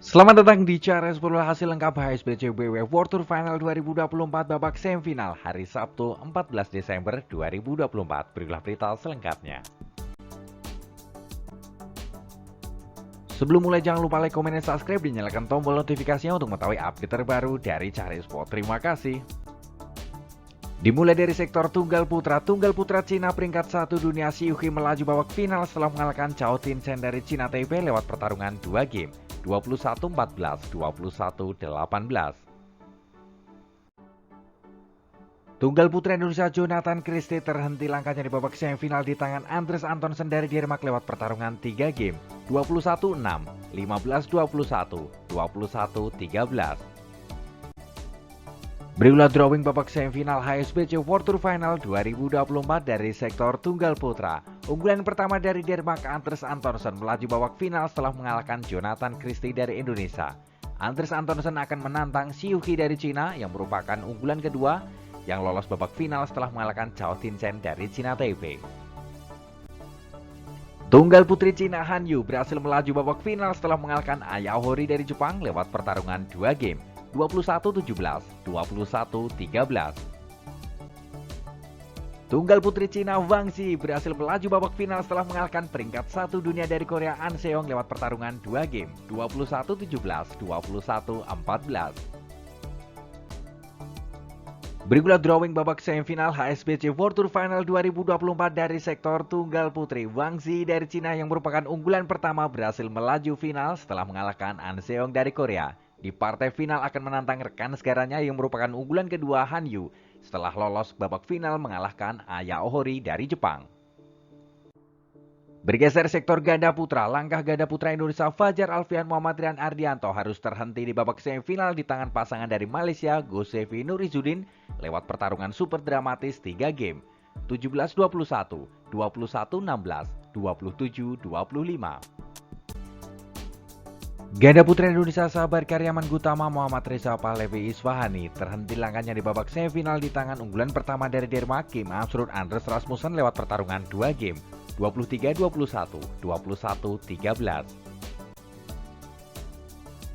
Selamat datang di Cara 10 hasil lengkap HSBC BW World Tour Final 2024 babak semifinal hari Sabtu 14 Desember 2024. Berilah berita selengkapnya. Sebelum mulai jangan lupa like, komen, dan subscribe dan nyalakan tombol notifikasinya untuk mengetahui update terbaru dari Cara Sport. Terima kasih. Dimulai dari sektor tunggal putra Cina peringkat 1 dunia Xu He melaju babak final setelah mengalahkan Chao Tien-Chen dari Cina Taipei lewat pertarungan 2 game, 21-14, 21-18. Tunggal putra Indonesia Jonathan Christie terhenti langkahnya di babak semifinal di tangan Andres Antonsen dari Denmark lewat pertarungan 3 game, 21-6, 15-21, 21-13. Berikutlah drawing babak semifinal HSBC World Tour Final 2024 dari sektor tunggal putra. Unggulan pertama dari Denmark, Andres Antonsen, melaju babak final setelah mengalahkan Jonathan Christie dari Indonesia. Andres Antonsen akan menantang Xu He dari Cina yang merupakan unggulan kedua yang lolos babak final setelah mengalahkan Chao Tien-Chen dari Cina Taipei. Tunggal putri Cina Han Yu berhasil melaju babak final setelah mengalahkan Aya Hori dari Jepang lewat pertarungan 2 game, 21-17, 21-13. Tunggal putri Cina Wang Xi berhasil melaju babak final setelah mengalahkan peringkat 1 dunia dari Korea An Seong lewat pertarungan 2 game, 21-17, 21-14. Berikutlah drawing babak semifinal HSBC World Tour Final 2024 dari sektor tunggal putri. Wang Xi dari Cina yang merupakan unggulan pertama berhasil melaju final setelah mengalahkan An Seong dari Korea. Di partai final akan menantang rekan segaranya yang merupakan unggulan kedua Han Yu setelah lolos babak final mengalahkan Aya Ohori dari Jepang. Bergeser sektor ganda putra, langkah ganda putra Indonesia Fajar Alfian Muhammad Rian Ardianto harus terhenti di babak semifinal di tangan pasangan dari Malaysia Gosevi Nurizudin lewat pertarungan super dramatis 3 game, 17-21, 21-16, 27-25. Ganda putra Indonesia Sabar Karyaman Gutama Muhammad Reza Pahlavi Isfahani terhenti langkahnya di babak semifinal di tangan unggulan pertama dari Denmark Kim Amsrud Anders Rasmussen lewat pertarungan 2 game, 23-21, 21-13.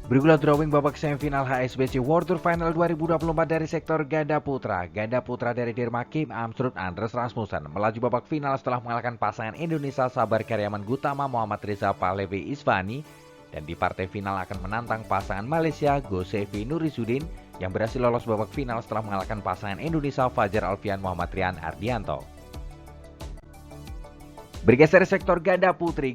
Berikutlah drawing babak semifinal HSBC World Tour Final 2024 dari sektor ganda putra. Ganda putra dari Denmark Kim Amsrud Anders Rasmussen melaju babak final setelah mengalahkan pasangan Indonesia Sabar Karyaman Gutama Muhammad Reza Pahlavi Isfahani. Dan di partai final akan menantang pasangan Malaysia Gosevi Nurizudin yang berhasil lolos babak final setelah mengalahkan pasangan Indonesia Fajar Alfian Muhammad Rian Ardianto. Bergeser sektor ganda putri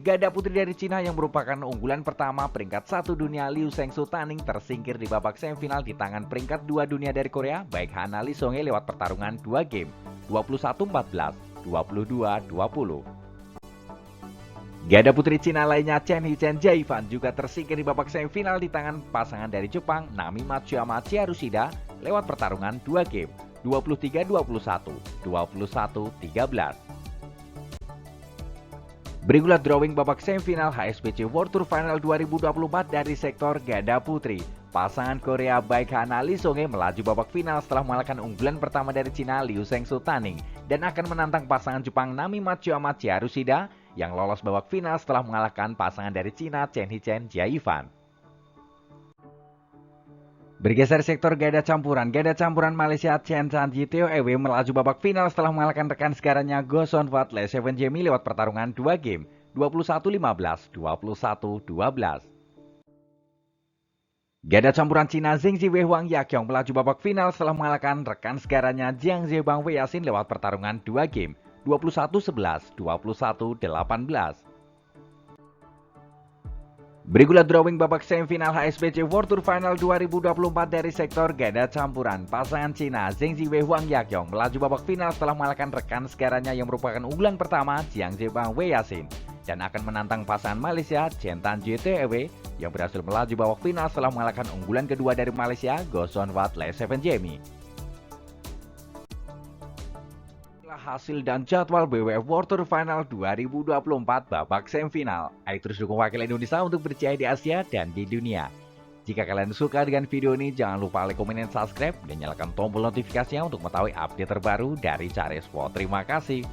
dari Cina yang merupakan unggulan pertama peringkat 1 dunia Liu Shengsu Taning tersingkir di babak semifinal di tangan peringkat 2 dunia dari Korea baik Hana Lee Songe lewat pertarungan 2 game, 21-14, 22-20. Ganda putri Cina lainnya Chen Hichen Jaifan juga tersingkir di babak semifinal di tangan pasangan dari Jepang Nami Matsuyama Chiharushida lewat pertarungan 2 game, 23-21, 21-13. Berikutlah drawing babak semifinal HSBC World Tour Final 2024 dari sektor ganda putri. Pasangan Korea baik Hana Lee Songe melaju babak final setelah mengalahkan unggulan pertama dari Cina Liu Shengsu Taning dan akan menantang pasangan Jepang Nami Matsuyama Chiharushida yang lolos babak final setelah mengalahkan pasangan dari Cina Chen Hichen Jaifan. Bergeser sektor ganda campuran Malaysia Chen Sanji Teo Ewe melaju babak final setelah mengalahkan rekan segaranya Go Son Wat Le Seven Jemi lewat pertarungan 2 game, 21-15, 21-12. Ganda campuran Cina Zheng Ziwei Huang Yaqiong melaju babak final setelah mengalahkan rekan segaranya Jiang Zebang Wei Yasin lewat pertarungan 2 game, 21-11, 21-18. Berikutlah drawing babak semifinal HSBC World Tour Final 2024 dari sektor ganda campuran. Pasangan Cina Zheng Ziwei Huang Yaqiong melaju babak final setelah mengalahkan rekan segaranya yang merupakan unggulan pertama Jiang Zebang Wei Yasin dan akan menantang pasangan Malaysia Chen Tanji Tewe yang berhasil melaju babak final setelah mengalahkan unggulan kedua dari Malaysia Go Son Wat Le Seven Jemi. Hasil dan jadwal BWF World Tour Final 2024 babak semifinal. Ayo terus dukung wakil Indonesia untuk berjaya di Asia dan di dunia. Jika kalian suka dengan video ini, jangan lupa like, komen, dan subscribe dan nyalakan tombol notifikasinya untuk mengetahui update terbaru dari Cara Sport. Terima kasih.